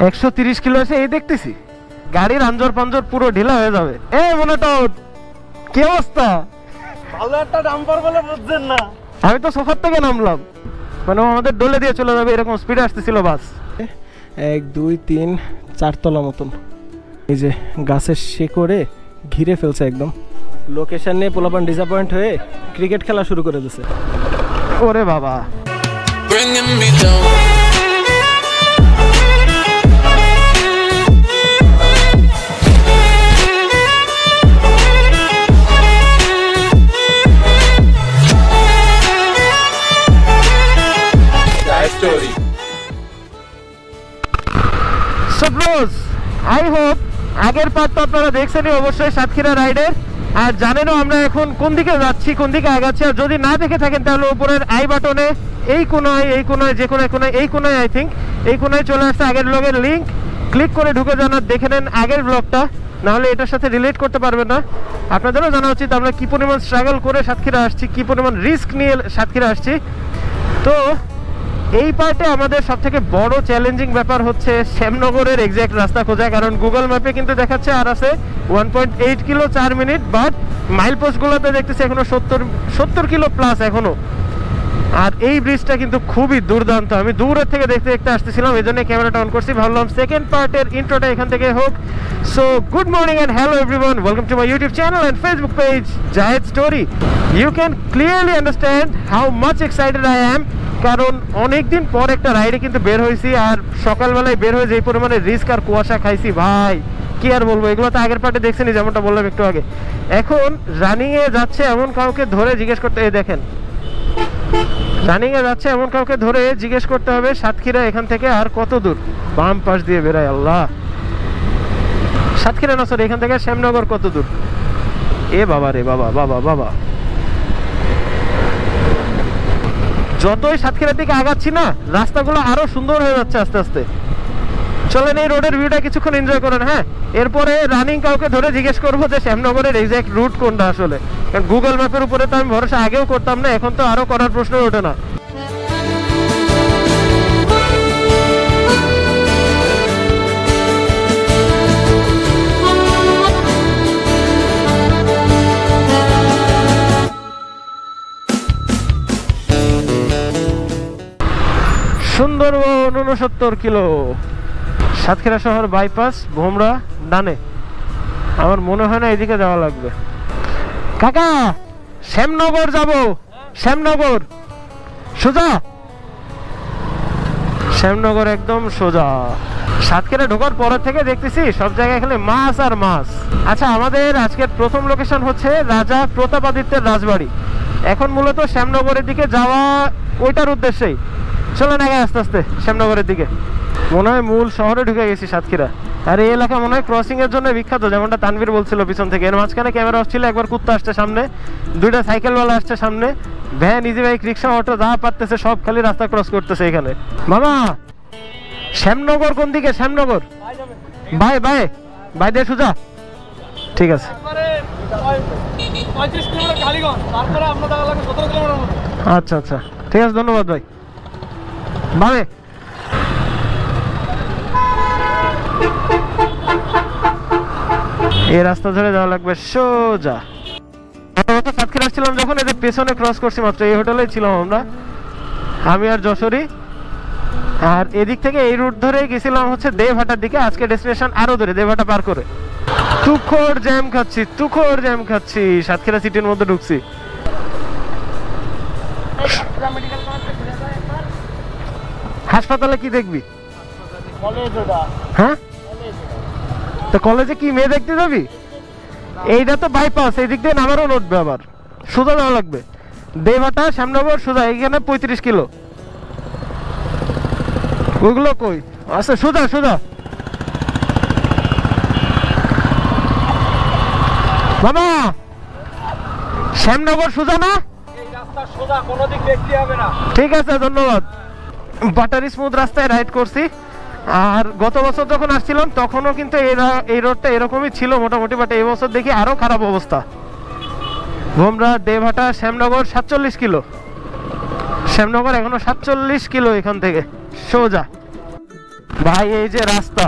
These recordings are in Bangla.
130 কিলো এসে এই দেখতেছি গাড়ির আঞ্জর পাঞ্জর পুরো ঢিলা হয়ে যাবে। মনে তো কি অবস্থা, ভালো একটা ডাম্পার বলে বুঝছেন না। আমি তো সোফার থেকে নামলাম, মানে আমাদের ডলে দিয়ে চলে যাবে এরকম স্পিডে আসতেছিল বাস। 1 2 3 4 তলা মতন, এই যে গাছের শেকড়ে ঘিরে ফেলছে একদম। লোকেশন নিয়ে পোলাপান ডিসঅ্যাপয়েন্ট হয়ে ক্রিকেট খেলা শুরু করে দিয়েছে। ওরে বাবা, আই হোপ আগের পার্ট তো আপনারা দেখছেনই অবশ্যই সাতক্ষীরা রাইডের, আর জানেনও আমরা এখন কোন দিকে যাচ্ছি, কোন দিকে আগাচ্ছি। আর যদি না দেখে থাকেন তাহলে উপরের আই বাটনে এই কোনায় যে কোনো কোনায়, এই কোনায় আই থিঙ্ক এই কোনায় চলে আসছে আগের ব্লগের লিঙ্ক, ক্লিক করে ঢুকে যান আর দেখে নেন আগের ব্লগটা, নাহলে এটার সাথে রিলেট করতে পারবেন না। আপনাদেরও জানা উচিত আমরা কী পরিমাণ স্ট্রাগল করে সাতক্ষীরা আসছি, কী পরিমাণ রিস্ক নিয়ে সাতক্ষীরা আসছি। তো এই পার্টে আমাদের সবথেকে বড় চ্যালেঞ্জিং ব্যাপার হচ্ছে শ্যামনগরের এক্স্যাক্ট রাস্তা খোঁজা, কারণ গুগল ম্যাপে কিন্তু দেখাচ্ছে আর আছে 1.8 কিলো 4 মিনিট, বাট মাইল পোস্টগুলোতে দেখতেছি এখনো 70 কিলো প্লাস এখনো। আর এই ব্রিজটা কিন্তু খুবই দুর্দান্ত, আমি দূরের থেকে দেখতে দেখতে আসতেছিলাম, এই জন্য ক্যামেরাটা অন করছি, ভাবলাম সেকেন্ড পার্টের ইন্ট্রোটা এখান থেকে হোক। So good morning and hello everyone, welcome to my YouTube channel and Facebook page Zahed story. You can clearly understand how much excited I am, কারণ অনেকদিন পর একটা রাইডে কিন্তু বের হয়েছি, আর সকালবেলায় বের হয়ে যে পরিমাণে রিস্ক আর কুয়াশা খাইছি ভাই কি আর বলবো। এগুলো তো আগের পার্টে দেখছেনি, যেমনটা বললাম একটু আগে। এখন রানিংয়ে যাচ্ছে এমন কাউকে ধরে জিজ্ঞেস করতে, এই দেখেন রানিংয়ে যাচ্ছে এমন কাউকে ধরে জিজ্ঞেস করতে হবে সাতক্ষীরা এখান থেকে আর কত দূর, বাম পাশ দিয়ে বেরায় আল্লাহ, সাতক্ষীরা না সরি এখান থেকে শ্যামনগর কত দূর। এ বাবা রে বাবা বাবা বাবা, যতই সাতক্ষীরার দিকে আগাচ্ছি না রাস্তাগুলো আরো সুন্দর হয়ে যাচ্ছে আস্তে আস্তে। চলেন এই রোডের ভিউটা কিছুক্ষণ এনজয় করেন। হ্যাঁ, এরপরে রানিং কাউকে ধরে জিজ্ঞেস করবো যে শ্যামনগরের এক্সাক্ট রুট কোনটা আসলে, কারণ গুগল ম্যাপের উপরে তো আমি ভরসা আগেও করতাম না, এখন তো আরো করার প্রশ্ন ওঠে না। সুন্দরবন 69 কিলো, সাতক্ষীরা শহর বাইপাস, ভোমরা ডানে। আমার মনে হয় না এদিকে যাওয়া লাগবে। কাকা শ্যামনগর যাব, শ্যামনগর সোজা, শ্যামনগর একদম সোজা। সাতক্ষীরা ঢোকার পরের থেকে দেখতেছি সব জায়গায় খালি মাছ আর মাছ। আচ্ছা, আমাদের আজকের প্রথম লোকেশন হচ্ছে রাজা প্রতাপাদিত্যের রাজবাড়ি। এখন মূলত শ্যামনগরের দিকে যাওয়া ওইটার উদ্দেশ্যেই। চলেন আগে আস্তে আস্তে শ্যামনগরের দিকে। মনে হয় মূল শহরে ঢুকে গেছি সাতক্ষীরা। আর এই এলাকা মনে হয় ক্রসিং এর জন্য বিখ্যাত, যেমনটা তানভীর বলছিল পিছন থেকে। এর মাঝখানে ক্যামেরা আসছিল, একবার কুত্তা আসছে সামনে, 2টা সাইকেলওয়ালা আসছে সামনে, ভ্যান, ইজি বাইক, রিক্সা, অটো যা পারতেছে সব খালি রাস্তা ক্রস করতেছে এখানে। মামা শ্যামনগর কোন দিকে? শ্যামনগর বাই বাই বাই দিয়ে সোজা, ঠিক আছে। আচ্ছা আচ্ছা ঠিক আছে, ধন্যবাদ ভাই। বামে এই রাস্তা ধরে যাওয়া লাগবে সোজা। সাতক্ষীরা ছিলাম যখন এদের পেছনে ক্রস করছি মাত্র, এই হোটেলেই ছিলাম আমরা, আমি আর যশোরী। আর এদিক থেকে এই রুট ধরে গেছিলাম হচ্ছে দেবহাটার দিকে। আজকে ডেস্টিনেশন আরো ধরে দেবহাটা পার করে। তুখোড় জ্যাম খাচ্ছি, তুখোড় জ্যাম খাচ্ছি, সাতক্ষীরা সিটির মধ্যে ঢুকছি। হাসপাতালে কি দেখবি? হ্যাঁ, তো কলেজে কি মেয়ে দেখতে যাবি? এইটা তো বাইপাস, এই দিক দিয়ে নামারও উঠবে, আবার সোজা যাওয়া লাগবে। দেবহাটা শ্যামনগর সোজা, এইখানে 35 কিলো। ওইগুলো কই? আচ্ছা সোজা সোজা। বাবা শ্যামনগর সোজা না? ঠিক আছে, ধন্যবাদ। বাটারি স্মুথ রাস্তায় রাইড করছি। আর গত বছর যখন আসছিলাম তখনও কিন্তু এই রোডটা এরকমই ছিল মোটামুটি, বাট এই বছর দেখি আরো খারাপ অবস্থা। ভোমরা, দেবহাটা, শ্যামনগর 47 কিলো। শ্যামনগর এখনো 47 কিলো এখান থেকে সোজা। ভাই এই যে রাস্তা,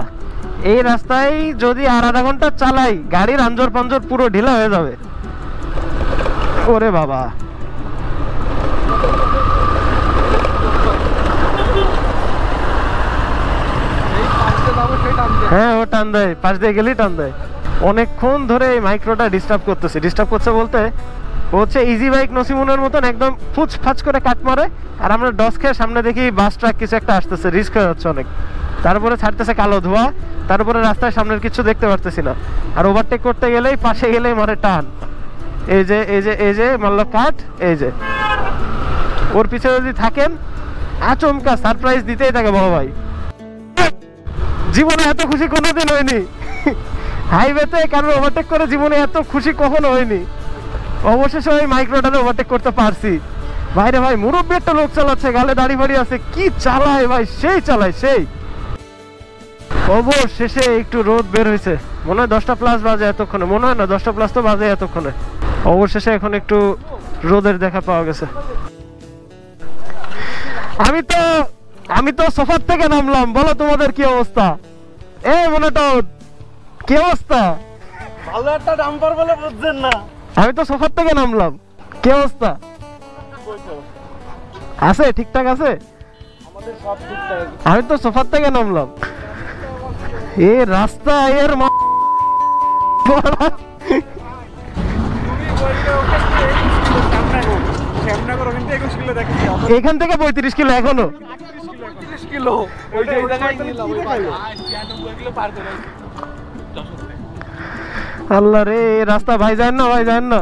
এই রাস্তায় যদি আর আধা ঘন্টা চালাই গাড়ির আঞ্জর পাঞ্জর পুরো ঢিলা হয়ে যাবে। ওরে বাবা, হ্যাঁ ও টান দেয়, পাশ দিয়ে গেলেই টান দেয়। অনেকক্ষণ ধরে এই মাইক্রোটা ডিস্টার্ব করতেছে। ডিস্টার্ব করছে বলতে ও হচ্ছে ইজি বাইক নসিমুনের মতন একদম ফুচ ফাচ করে কাট মারে, আর আমরা ডস খেয়ে সামনে দেখি বাস ট্রাক কিছু একটা আসতেছে, রিস্ক হয়ে যাচ্ছে অনেক। তারপরে ছাড়তেছে কালো ধোঁয়া, তারপরে রাস্তায় সামনের কিছু দেখতে পারতেছি না, আর ওভারটেক করতে গেলেই পাশে গেলেই মারে টান। এই যে এই যে এই যে মারল কাট, এই যে ওর পিছনে যদি থাকেন আচমকা সারপ্রাইজ দিতেই থাকে বড় ভাই। জীবনে এত খুশি কোনোদিন হয়নি হাইওয়েতে কারণ ওভারটেক করে, জীবনে এত খুশি কখনো হয়নি। অবশেষে ওই মাইক্রোটাতে ওভারটেক করতে পারছি। ভাইরে ভাই, মুরব্বী একটা লোক চালাচ্ছে, গালে দাড়ি ফাড়ি আছে, কি চালায় ভাই, সেই চালায় সেই। অবশেষে একটু রোদ বের হয়েছে, মনে হয় 10টা প্লাস বাজে এতক্ষণে, মনে হয় না 10টা প্লাস তো বাজে এতক্ষণে। অবশেষে এখন একটু রোদের দেখা পাওয়া গেছে। আমি তো সোফার থেকে নামলাম, বলো তোমাদের কি অবস্থা? এ মনেটন, কি অবস্থা? ভালো একটা ডাম্পার বলে বুঝছেন না। আমি তো সোফার থেকে নামলাম, কি অবস্থা? আছে ঠিকঠাক আছে? আমাদের সব ঠিকঠাক। আমি তো সোফার থেকে নামলাম। এ রাস্তা এর এখান থেকে 35 কিলো এখনো। আল্লাহ রে, রাস্তা ভাই যায় না, ভাই যায় না।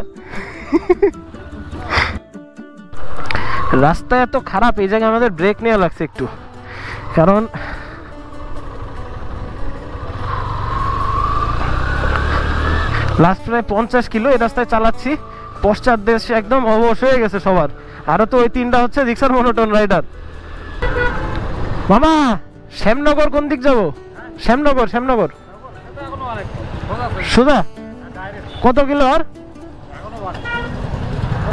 রাস্তা এত খারাপ, এই জায়গায় আমাদের ব্রেক নেওয়া লাগছে একটু, কারণ লাস্ট প্রায় 50 কিলো এই রাস্তায় চালাচ্ছি। পশ্চাৎ দেশ একদম অবশ হয়ে গেছে সবার। আরো তো ওই 3টা হচ্ছে রিক্সার মনোটন রাইডার। মামা শ্যামনগর কোন দিক যাবো? শ্যামনগর, শ্যামনগর সোজা কত কিলো আর?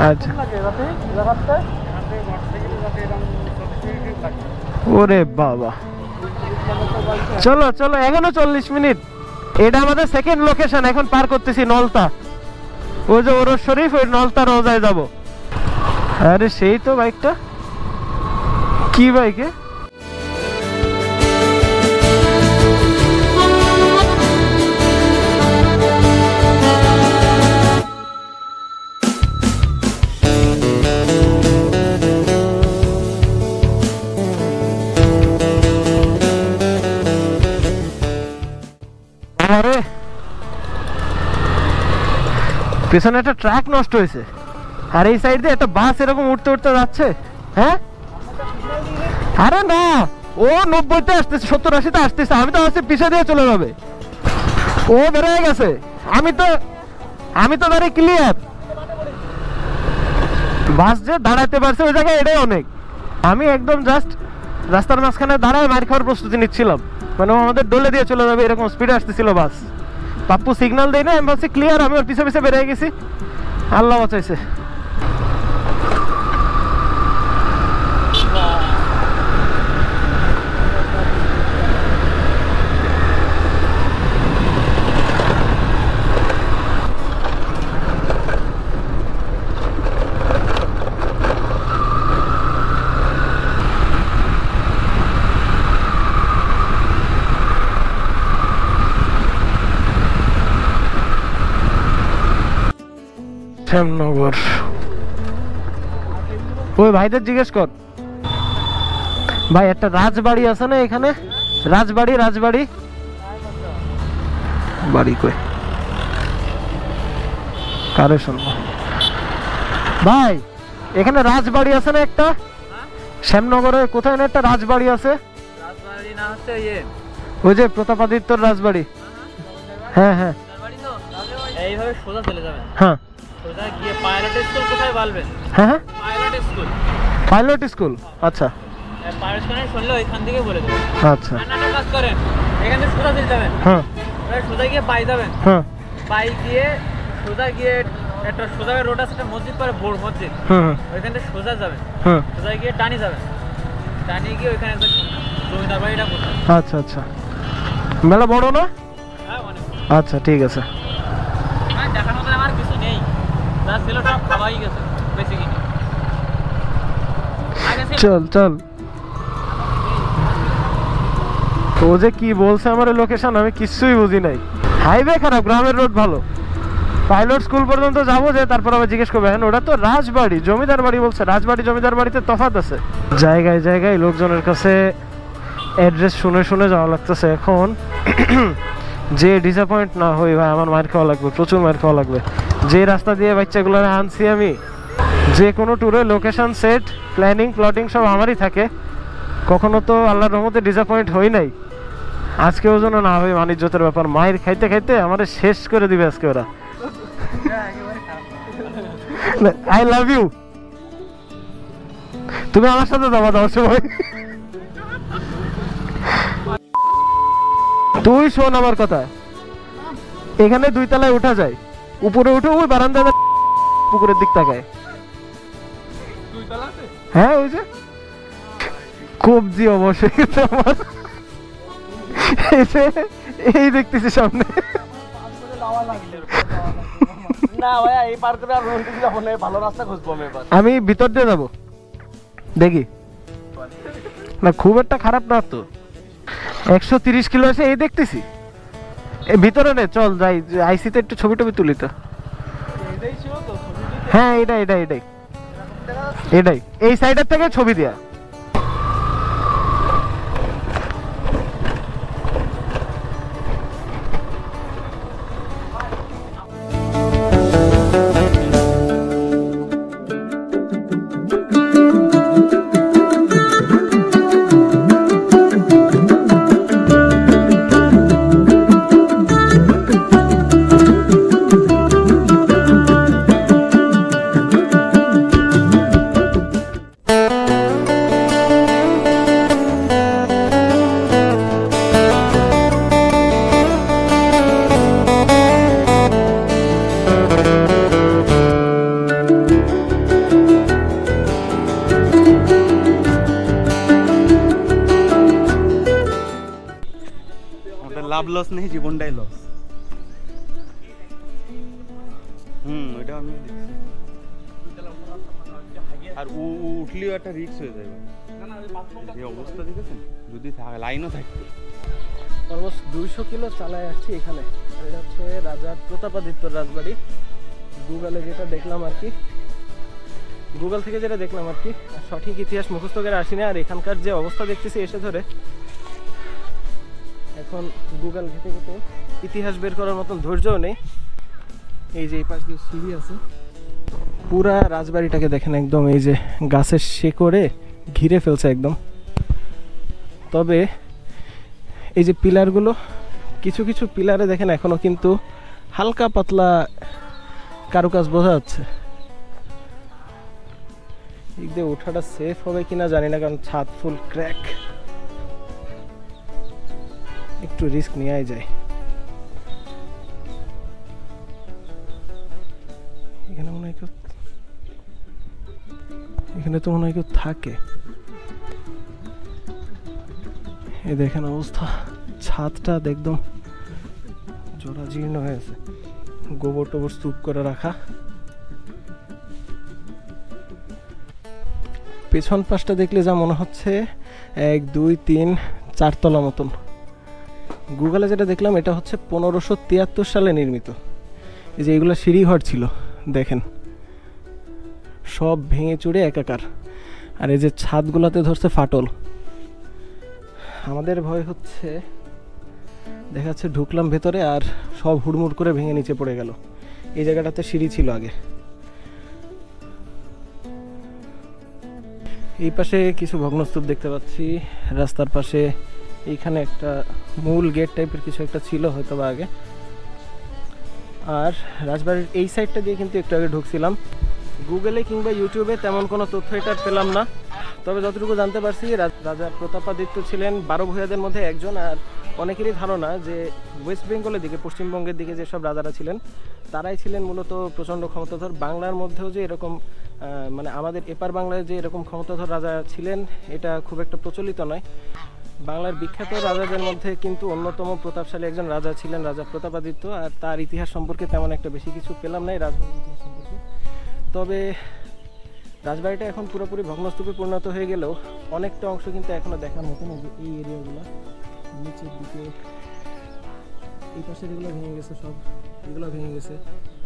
আচ্ছা, ওরে বাবা, চলো চলো, এখনো 40 মিনিট। এটা আমাদের সেকেন্ড লোকেশন, এখন পার করতেছি নলতা। ওই যে ওরস শরীফ, ওই নলতা রোজায় যাব। আরে সেই তো বাইকটা, কি বাইকে? আরে পেছনে একটা ট্রাক নষ্ট হয়েছে, আর এই সাইড দিয়ে একটা বাস এরকম উঠতে উঠতে যাচ্ছে। হ্যাঁ, আরে না, ও 90-তে আসতেছে, 70-80-তে আসতেছে। আমি তো ভাবছি পিছে দিয়ে চলে যাবে, ও বেরোয় গেছে। আমি তো দাঁড়িয়ে ক্লিয়ার। বাস যে দাঁড়াতে পারছে ওই জায়গায়, এটাই অনেক। আমি একদম জাস্ট রাস্তার মাঝখানে দাঁড়ায় মার খাওয়ার প্রস্তুতি নিচ্ছিলাম, মানে আমাদের ডলে দিয়ে চলে যাবে এরকম স্পিডে আসতেছিল বাস। পাপ্পু সিগন্যাল দেয় না, আমি ভাবছি ক্লিয়ার, আমি ওর পিছে পিছে বেরিয়ে গেছি। আল্লাহ বাঁচাইছে। শ্যামনগর, ওই ভাইদের জিজ্ঞেস কর ভাই, একটা রাজবাড়ি আছে না এখানে? রাজবাড়ি, রাজবাড়ি বাড়ি কই, কারে শুনবো ভাই? এখানে রাজবাড়ি আছে না একটা? শ্যামনগরে কোথায় না একটা রাজবাড়ি আছে? রাজবাড়ি না হচ্ছে ওই যে প্রতাপাদিত্যর রাজবাড়ি। হ্যাঁ হ্যাঁ, এইভাবে সোজা চলে যাবেন। হ্যাঁ, সোজা গিয়ে পাইলট স্কুল কোথায় বলবেন? হ্যাঁ হ্যাঁ, পাইলট স্কুল। পাইলট স্কুল, আচ্ছা পাইলট স্কুল শুনলে ওইখান থেকে বলে দেবেন। আচ্ছা, নানা কাজ করেন, এখান থেকে সোজা চলে যাবেন। হ্যাঁ, সোজা গিয়ে পাই যাবেন। হ্যাঁ, পাই গিয়ে সোজা গিয়ে একটা সোজা রোড আছে, একটা মসজিদ পরে বড় মসজিদ, হ্যাঁ, ওইখান থেকে সোজা যাবেন। হ্যাঁ, সোজা গিয়ে টানি যাবেন, টানি গিয়ে ওইখানে জমিদার বাড়িটা কোথায়? আচ্ছা আচ্ছা, মেলা বড় না? হ্যাঁ অনেক। আচ্ছা ঠিক আছে। দেখার মতো আমার কিছু নেই, যা ছিল সব খাওয়াই গেছে বেশি কিনে। চল চল। ও যে কি বলছে আমার লোকেশন আমি কিছুই বুঝি নাই। হাইওয়ে খারাপ, গ্রামের রোড ভালো। পাইলট স্কুল পর্যন্ত যাবো, যে তারপর আবার জিজ্ঞেস করবে হ্যাঁ ওটা তো রাজবাড়ি জমিদার বাড়ি বলছে। রাজবাড়ি জমিদার বাড়িতে তফাৎ আছে। জায়গায় জায়গায় লোকজনের কাছে অ্যাড্রেস শুনে শুনে যাওয়া লাগতেছে এখন। যে ডিসঅ্যাপয়েন্ট না হই ভাই, আমার মার খাওয়া লাগবে, প্রচুর মার খাওয়া লাগবে। যে রাস্তা দিয়ে বাচ্চাগুলো আনছি আমি, যে কোনো ট্যুরে লোকেশন সেট প্ল্যানিং প্লটিং সব আমারই থাকে। কখনো তো আল্লাহর রহমতে ডিসঅ্যাপয়েন্ট হই নাই। আজকেও যেন না হয় বাণিজ্যতের ব্যাপার। মায়ের খাইতে খাইতে আমাদের শেষ করে দিবে আজকে ওরা। I love you. তুমি আমার সাথে যাবা যাওয়ার সময়। তুই শোন আমার কথা, এখানে 2 তলায় উঠা যায়, উপরে উঠে ওই বারান্দা পুকুরের দিক তাকায়। হ্যাঁ ওই যে কবজি অবশ্যই আমার এই দেখতেছি সামনে। না ভাইয়া এই পার করে আর রোন্টি যাবো না, ভালো রাস্তা খুঁজবো আমি এবার। আমি ভিতর দিয়ে যাবো, দেখি না খুব একটা খারাপ না তো। 130 কিলো আছে এই দেখতেছি। ভিতরে নে চল যাই, আইসিতে একটু ছবি টবি তুলি তো। হ্যাঁ এটাই এটাই এটাই এটাই, এই সাইডের থেকে ছবি দেয়া। লাভ লস নেই, জীবনটাই লস। ওইটা আমি দেখছি। আর উঠলেও একটা রিস্ক হয়ে যাবে। এই অবস্থা দেখেছেন, যদি লাইনও থাকতো। অলমোস্ট 200 কিলো চালায় আসছি এখানে। আর এটা হচ্ছে রাজার প্রতাপাদিত্যর রাজবাড়ি। গুগলে যেটা দেখলাম আর কি, গুগল থেকে যেটা দেখলাম আর কি, সঠিক ইতিহাস মুখস্থ করে আসিনি। আর এখানকার যে অবস্থা দেখতেছি এসে ধরে, এখন গুগল ঘেটে ঘেটে ইতিহাস বের করার মতন ধৈর্যও নেই। এই যে এই পাশ দিয়ে সিঁড়ি আছে, পুরা রাজবাড়িটাকে দেখেন একদম এই যে গাছের শেকড়ে ঘিরে ফেলছে একদম। তবে এই যে পিলারগুলো, কিছু কিছু পিলারে দেখেন এখনো কিন্তু হালকা পাতলা কারুকাজ বোঝা যাচ্ছে। এই যে ওঠাটা সেফ হবে কিনা জানি না, কারণ ছাদ ফুল ক্র্যাক, একটু রিস্ক নেওয়াই যায়। এখানে মনে হয় এখানে তো মনে হয় কেউ থাকে। এই দেখেন অবস্থা, ছাদটা একদম জরাজীর্ণ হয়েছে, গোবর টোবর স্তূপ করে রাখা। পেছন পাশটা দেখলে যা মনে হচ্ছে 1 2 3 4 তলা মতন। গুগলে যেটা দেখলাম এটা হচ্ছে 1573 সালে নির্মিত। এই যে এগুলো সিঁড়ি ঘর ছিল দেখেন, সব ভেঙে চুরে একাকার। আর এই যে ছাদগুলোতে ধরছে ফাটল। আমাদের ভয় হচ্ছে, দেখা যাচ্ছে ঢুকলাম ভেতরে আর সব হুড়মুড় করে ভেঙে নিচে পড়ে গেল। এই জায়গাটাতে সিঁড়ি ছিল আগে। এই পাশে কিছু ভগ্নস্তূপ দেখতে পাচ্ছি রাস্তার পাশে। এইখানে একটা মূল গেট টাইপের কিছু একটা ছিল হয়তো বা আগে। আর রাজবাড়ির এই সাইডটা দিয়ে কিন্তু একটু আগে ঢুকছিলাম। গুগলে কিংবা ইউটিউবে তেমন কোনো তথ্য এটা পেলাম না। তবে যতটুকু জানতে পারছি, রাজা প্রতাপাদিত্য ছিলেন 12 ভূয়াদের মধ্যে একজন। আর অনেকেরই ধারণা যে ওয়েস্ট বেঙ্গলের দিকে, পশ্চিমবঙ্গের দিকে যেসব রাজারা ছিলেন তারাই ছিলেন মূলত প্রচণ্ড ক্ষমতাধর। বাংলার মধ্যেও যে এরকম মানে আমাদের এপার বাংলায় যে এরকম ক্ষমতাধর রাজা ছিলেন এটা খুব একটা প্রচলিত নয়। বাংলার বিখ্যাত রাজাদের মধ্যে কিন্তু অন্যতম প্রতাপশালী একজন রাজা ছিলেন, রাজা প্রতাপাদিত্য। আর তার ইতিহাস সম্পর্কে তেমন একটা বেশি কিছু পেলাম না এই রাজবাড়ির ইতিহাস সম্পর্কে। তবে রাজবাড়িটা এখন পুরোপুরি ভগ্নস্তূপে পরিণত হয়ে গেলেও অনেকটা অংশ কিন্তু এখনও দেখার মতন। এই এরিয়াগুলো নিচের দিকে, এই পাশের এগুলো ভেঙে গেছে, সব এগুলো ভেঙে গেছে।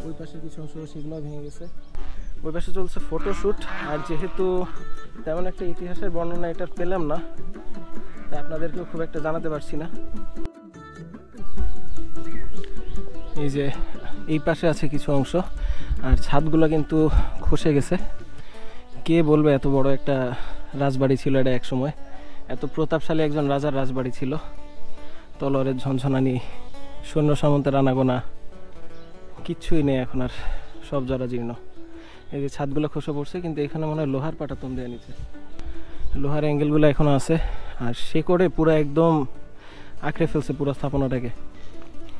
ওই পাশের কিছু অংশ সেগুলো ভেঙে গেছে। ওই পাশে চলছে ফটোশ্যুট। আর যেহেতু তেমন একটা ইতিহাসের বর্ণনা এটা পেলাম না, তাই আপনাদেরকেও খুব একটা জানাতে পারছি না। এই যে এই পাশে আছে কিছু অংশ, আর ছাদগুলো কিন্তু খসে গেছে। কে বলবে এত বড় একটা রাজবাড়ি ছিল এটা, এক সময় এত প্রতাপশালী একজন রাজার রাজবাড়ি ছিল। তলোয়ারের ঝনঝনানি, সৈন্য সামন্তের আনাগোনা কিচ্ছুই নেই এখন আর, সব জরাজীর্ণ। এই যে ছাদগুলো খসে পড়ছে, কিন্তু এখানে মনে হয় লোহার পাটাতন দেওয়া নিচে, লোহার অ্যাঙ্গেলগুলো এখনও আছে। আর শেকড়ে পুরো একদম আঁকড়ে ফেলছে পুরো স্থাপনাটাকে,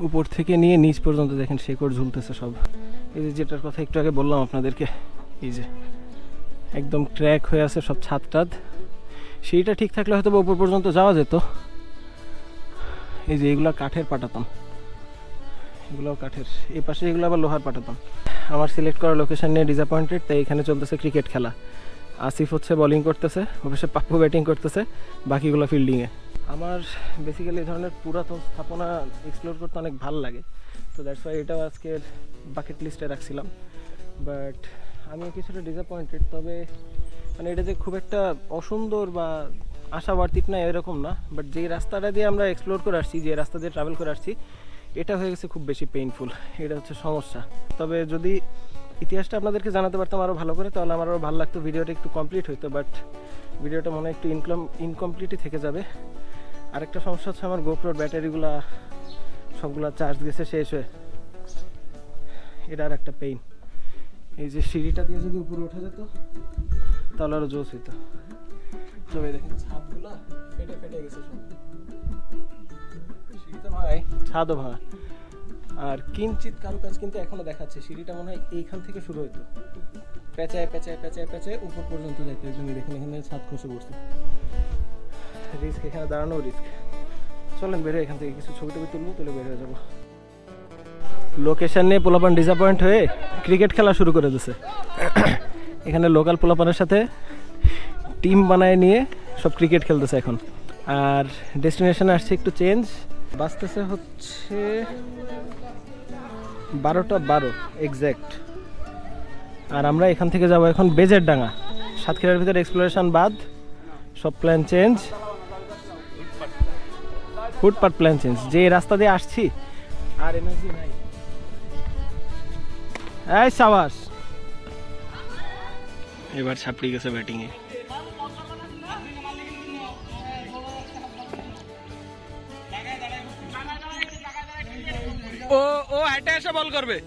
উপর থেকে নিয়ে নিচ পর্যন্ত দেখেন শেকড় ঝুলতেছে সব। এই যে যেটার কথা একটু আগে বললাম আপনাদেরকে, এই যে একদম ট্র্যাক হয়ে আছে সব ছাদ টাদ। সেইটা ঠিক থাকলে হয়তো উপর পর্যন্ত যাওয়া যেত। এই যে এগুলো কাঠের পাটাতন, এগুলোও কাঠের। এই পাশে এগুলো আবার লোহার পাটাতন। আমার সিলেক্ট করা লোকেশন নিয়ে ডিসঅ্যাপয়েন্টেড, তাই এখানে চলতেছে ক্রিকেট খেলা। আসিফ হচ্ছে বোলিং করতেছে, অবশ্যই পাপ্পু ব্যাটিং করতেছে, বাকিগুলো ফিল্ডিংয়ে। আমার বেসিক্যালি এই ধরনের পুরাতন স্থাপনা এক্সপ্লোর করতে অনেক ভালো লাগে, তো দ্যাটস ওয়াই এটাও আজকের বাকেট লিস্টে রাখছিলাম। বাট আমিও কিছুটা ডিসঅ্যাপয়েন্টেড। তবে মানে এটা যে খুব একটা অসুন্দর বা আশাবার্তিক না এরকম না, বাট যেই রাস্তাটা দিয়ে আমরা এক্সপ্লোর করে আসছি, যে রাস্তা দিয়ে ট্রাভেল করে আসছি, এটা হয়ে গেছে খুব বেশি পেইনফুল। এটা হচ্ছে সমস্যা। তবে যদি ইতিহাসটা আপনাদেরকে জানাতে পারতাম আরও ভালো করে, তাহলে আমার আরও ভালো লাগতো, ভিডিওটা একটু কমপ্লিট হইতো। বাট ভিডিওটা মনে হয় একটু ইনকমপ্লিটই থেকে যাবে। আরেকটা সমস্যা হচ্ছে আমার গোপ্রোর ব্যাটারিগুলা সবগুলা চার্জ গেছে শেষ হয়ে, এটা আর একটা পেইন। এই যে সিঁড়িটা দিয়ে যদি উপরে উঠে যেত তাহলে আরও জোস হইতো। তবে দেখেন ছাদগুলা ফেটে ফেটে গেছে সব, সিঁড়িতে ভাঙাই, ছাদও ভাঙা। আর কিঞ্চিত কারুকাজ কিন্তু এখনো দেখাচ্ছে। সিঁড়িটা মনে হয় এইখান থেকে শুরু হইতো, পেঁচায় পেঁচায় পেঁচায় পেঁচায় উপর পর্যন্ত যাইতো। একদমই দেখেন এখানে ছাদ খসে পড়ছে। রিস্ক, এখানে দাঁড়ানো রিস্ক। চলেন বেরো এখান থেকে, কিছু ছবি টবি তুলবো, তুলে বের হয়ে যাবো। লোকেশন নিয়ে পোলাপান ডিসঅ্যাপয়েন্ট হয়ে ক্রিকেট খেলা শুরু করে দিয়েছে। এখানে লোকাল পোলাপানের সাথে টিম বানায় নিয়ে সব ক্রিকেট খেলতেছে এখন। আর ডেস্টিনেশনে আসছে একটু চেঞ্জ, বাঁচতেছে হচ্ছে 12:12 এক্স্যাক্ট। আর আমরা এখান থেকে যাব এখন বেজের ডাঙ্গা। সাতক্ষীরার ভিতরে এক্সপ্লোরেশন বাদ, সব plan change, footpath plan change. যে রাস্তা দিয়ে আসছি আর এনার্জি নাই। এই সাবাস, এবার ছাপড়ি গেছে ব্যাটিংয়ে। ও হেঁটে এসে বল করবে।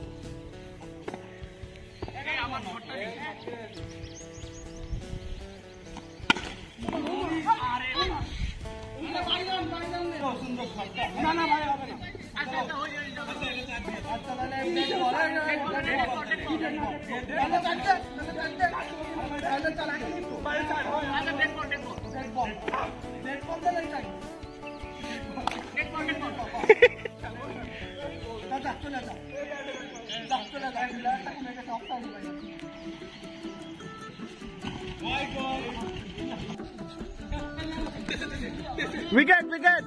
Wicket wicket,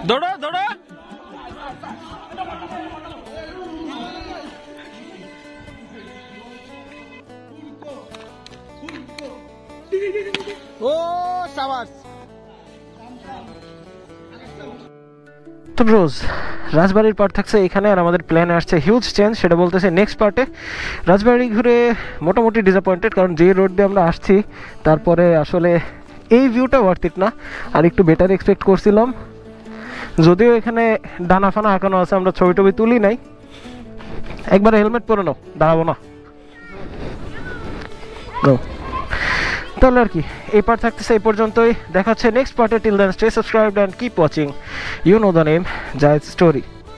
দৌড়ো দৌড়ো। ও সাবাস। তো ব্রোজ, রাজবাড়ির পার্ট থাকছে এখানে, আর আমাদের প্ল্যানে আসছে হিউজ চেঞ্জ। সেটা বলতেছে নেক্সট পার্টে। রাজবাড়ি ঘুরে মোটামুটি ডিসঅ্যাপয়েন্টেড, কারণ যে রোড দিয়ে আমরা আসছি তারপরে আসলে এই ভিউটা ওয়ার্থ ইট না। আর একটু বেটার এক্সপেক্ট করছিলাম, যদিও এখানে ডানা ফানা আঁকানো আছে, আমরা ছবি টবি তুলি নাই। একবার হেলমেট পরে নাও, দাঁড়াবো না। তাহলে আর কি, এই পার্ট থাকতেছে এই পর্যন্তই। দেখা হচ্ছে নেক্সট পার্টে। Till then stay subscribed and keep watching. You know the name, Zayed story.